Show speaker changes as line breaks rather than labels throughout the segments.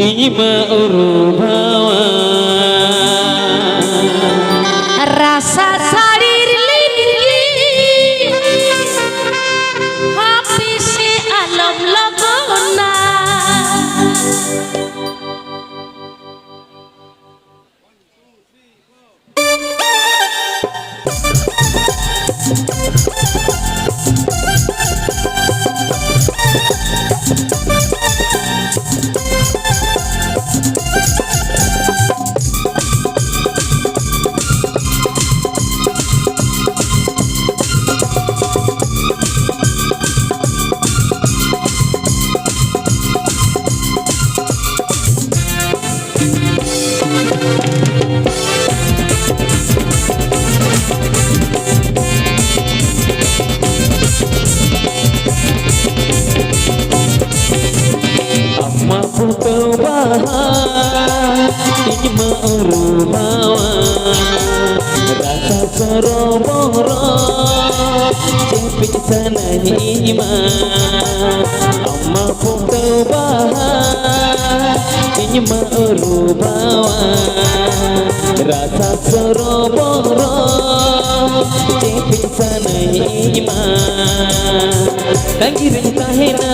Ima urubawa
rasa salir linggi hati si alam lagona ini merubawa rasa soroboro cepet sana hima amma pukawa ini merubawa rasa soroboro cepet sana hima tangirin tahena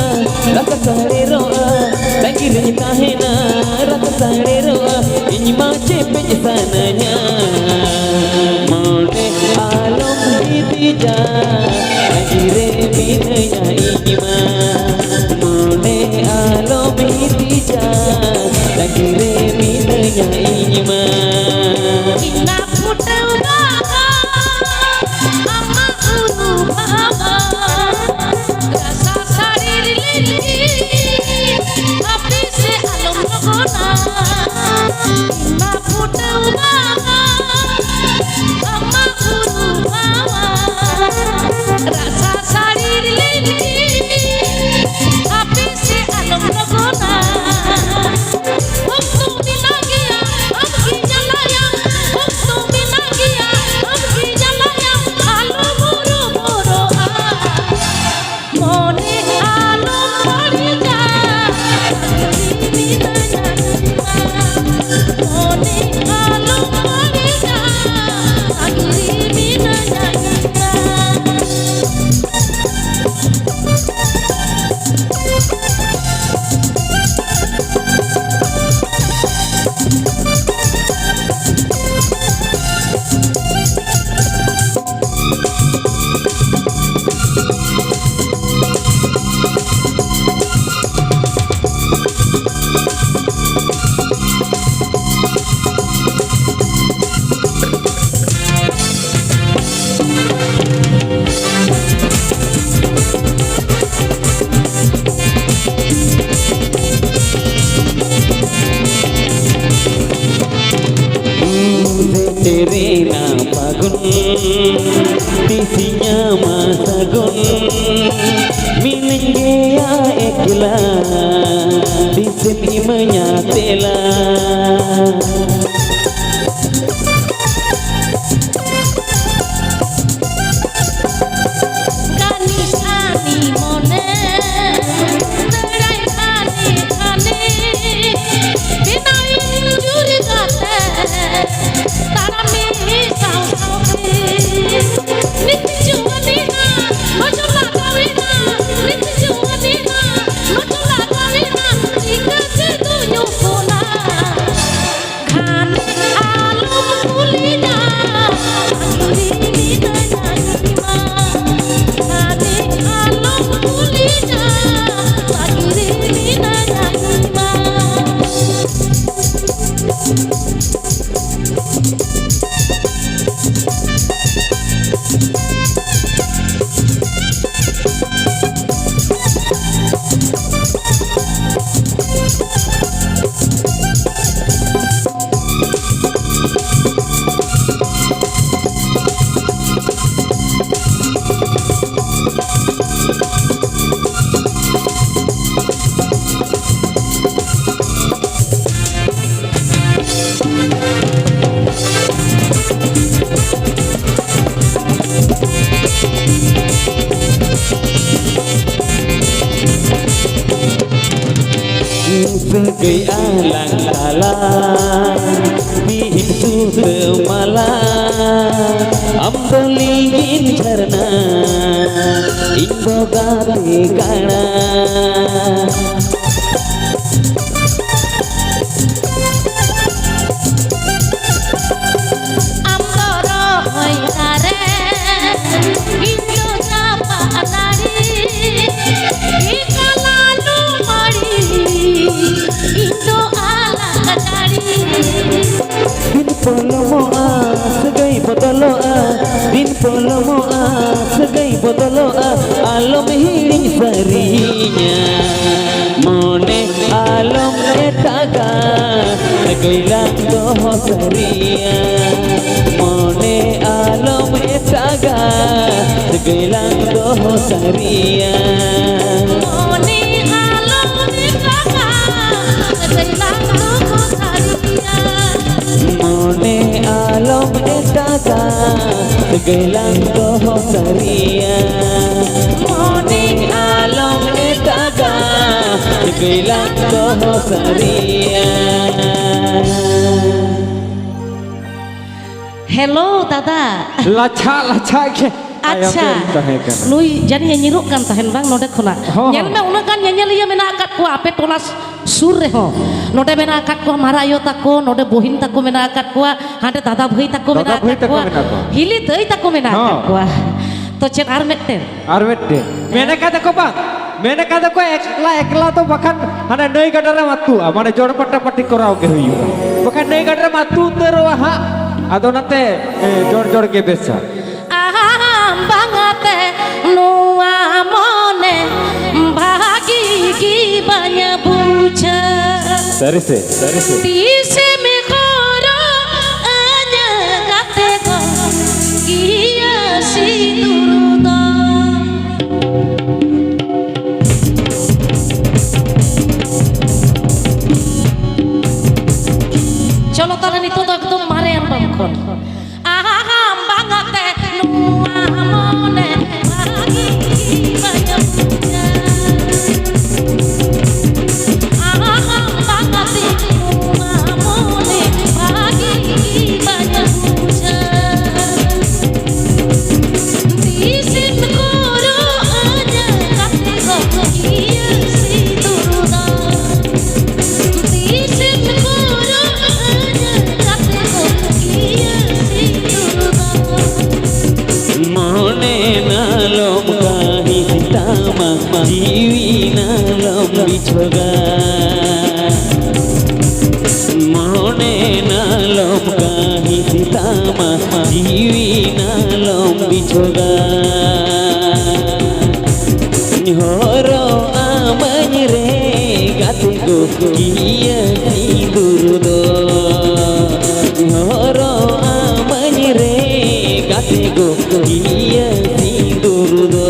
rasa sareroa tangirin tahena rasa sareroa ini macam penyesananya mone alam ditija agire binaya ini mone alam ditija agire binaya ini ina putawa amma urubawa rasa sarir lili api se alam lagona ina putawa amma urubawa rasa sarir lili api se alam lagona
Terena pagun tisinya masagun minengya ekla disini menyatela segai alang-alang bihin sutra mala ambelingin jarna indo gate kana din polomoa segai botoloa alom hiring sarinya mone alom etaga gailang doho saria mone alom etaga gailang doho saria
mone alom etaga gailang doho saria
mone alom etaga gailang doho saria mone alom etaga gailang doho saria.
Hello dada
lacha ke
acha nui jani nyiruk kan tahen bang node khona nyel me una kan nyel ya mena akat ko ape tola sur re ho node mena akat ko mara ayo tako node bohin tako mena akat ko hande dada bhai tako mena akat ko hili dei tako mena akat ko to chen ar mette
mena kata ko bang mena kata ko ekla to bakan hane nei gadara matu mane jor patta patti korao ge huyu bakan nei gadara matu tero ha ado nate jor ge besa
bangate nuwa mone bagi ki banya buja
sarise
dise me koro anya gate ko iya si turuta cholo tala ni todo ekdom mare am bamkhon bangate nuwa mone bagi banya buja bangate nuwa mone bagi banya buja disim koro aja kate ko iya si turuda disim koro aja kate ko iya si turuda
mone nalom kahi sitama jiwi nalom bichoga mone nalom kahi sitama jiwi nalom bichoga horo amany re gate go kiya tidur do horo amany re gate go kiya tidur do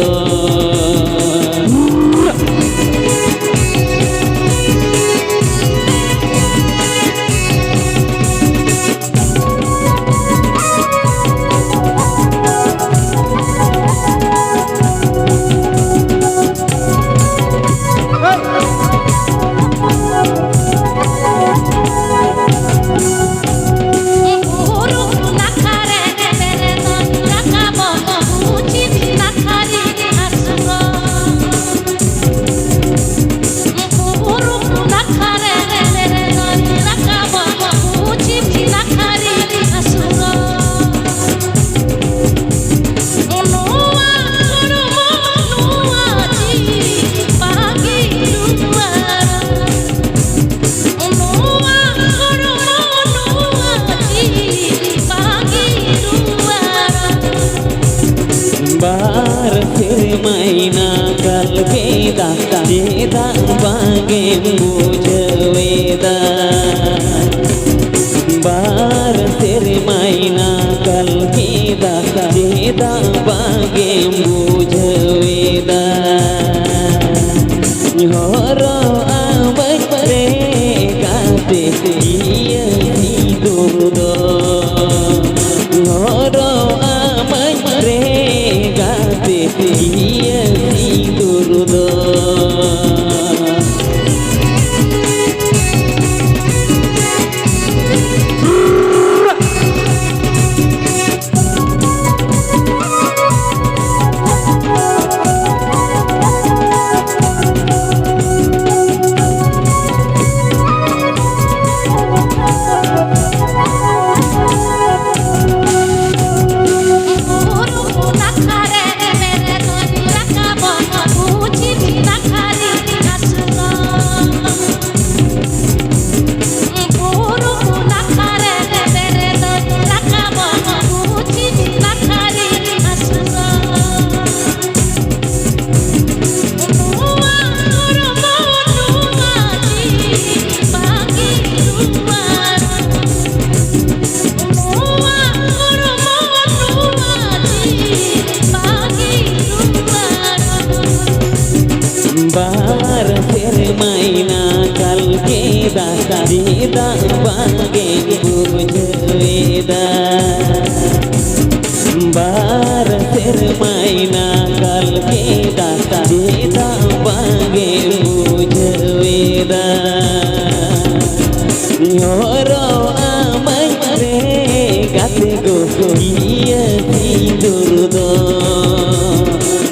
maina kal veda jeda bange mujveda bar tere maina kal veda jeda bange mujveda horo amai pare gate iya tidur do horo amai pare gate iya tidur do bar sermaina kal keda dida bange bujeda bar sermaina kal keda dida bange bujeda Nyoro amai re gate go iya tidur do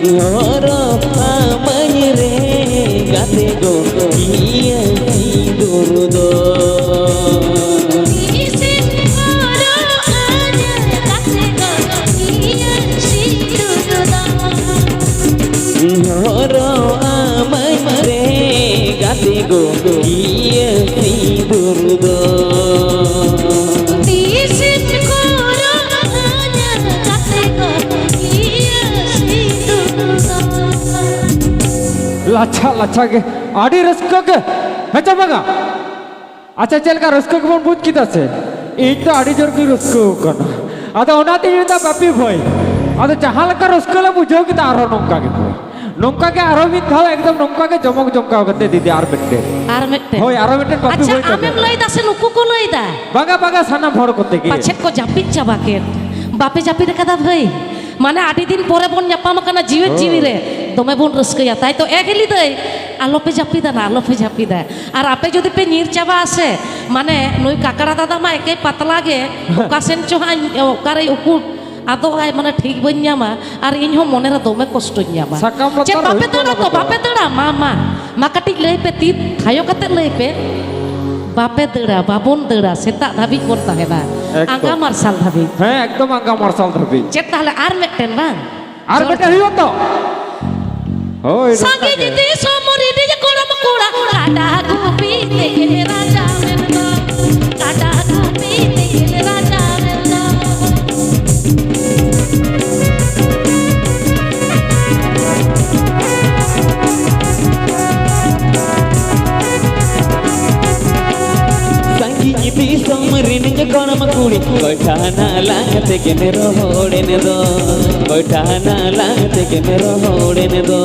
Nyoro amai re gate go iya tidur do Nyoro amai re gate go iya tidur do
लाचा लाचा के आड़ी rusk के अच्छा बगा अच्छा चल का rusk के बन बुझ किता से इन तो आड़ी जोर की रस्क करना आता होना तो ये तो पापी भाई आता जहाँ लगा रस्क ला बुझो कि तारो नौका के भाई नौका के आरो भी था एकदम नौका के जमक जमका करते दीदी आर बेटे हो आरो बेटे पापी
अच्छा
भाई
आमें लई दा से नुकु को लई दा
बगा बगा साना भर करते की
पाछे को जापित चाबाके बापे जापित कदा भाई माने आड़ी दिन परे बन ᱧᱟᱯᱟᱢ ᱠᱟᱱᱟ जीवे जीवी रे दमे बन रस्कया ताई तो एगेली दई आलोपे जापिदा ना आलोपे जापिदा और आपे जदि पे नीर चाबा आसे माने नई काकड़ा दादा मा एके पतला गे ओकासेन चोहा ओकारे उकु आदो आय माने ठीक बन ᱧᱟᱢᱟ और इन हो मने रे दमे कष्ट ᱧᱟᱢᱟ चे बापे तड़ा तो बापे तड़ा मा कटी लई पे ती थायो कते लई पे बापे दड़ा बाबन दड़ा सेता धाबी कोन ताहेना आंगा मार्शल धाबी
हाँ एकदम आंगा मार्शल धाबी
चेत ताहले आर मेटेन बांग
आर बेटे हियो तो ओए
संगे जिति सोमरी दिज कोड़म कोड़ा काटा गुपी तेरे राजा मेनका काटा गुपी तेरे राजा Maneka
Sangi somri ninja kono makuri Koitana langate ke mero hode ne do Koitana langate ke mero hode ne do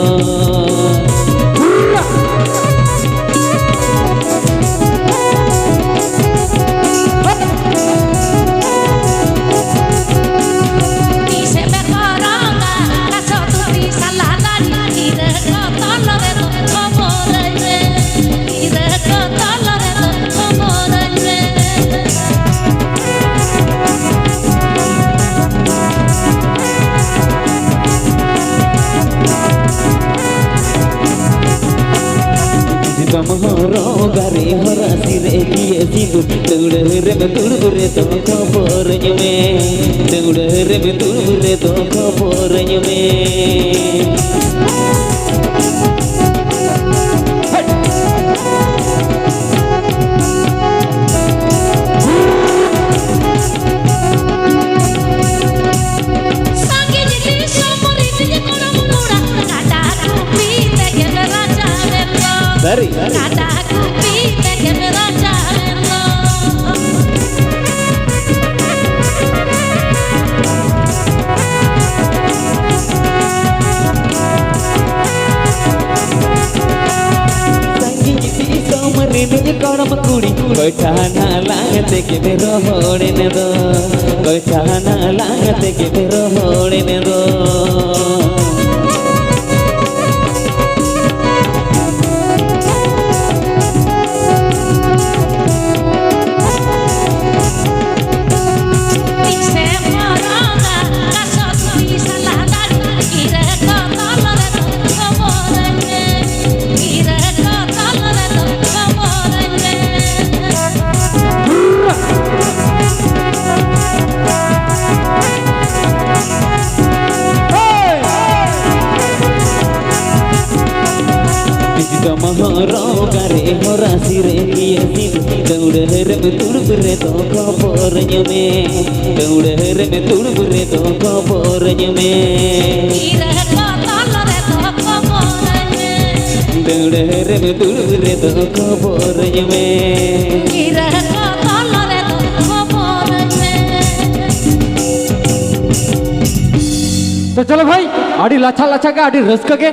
Kamhoro gare hora sire kiye sidu tudure me tudure to khobor nyume tudure me tudure to khobor nyume Dari
काटा गुपी तेरे राजा Maneka
Sangi somri ninja kono makuri Koitana langate ke mero hode ne do Koitana langate ke mero hode ne do Kamhoro gare hora sire kiye sidu tudure me tudure to khobor nyume tudure me tudure to khobor nyume tudure me tudure to khobor nyume
तो चलो भाई आड़ी लाचा लाचा के आड़ी rusk के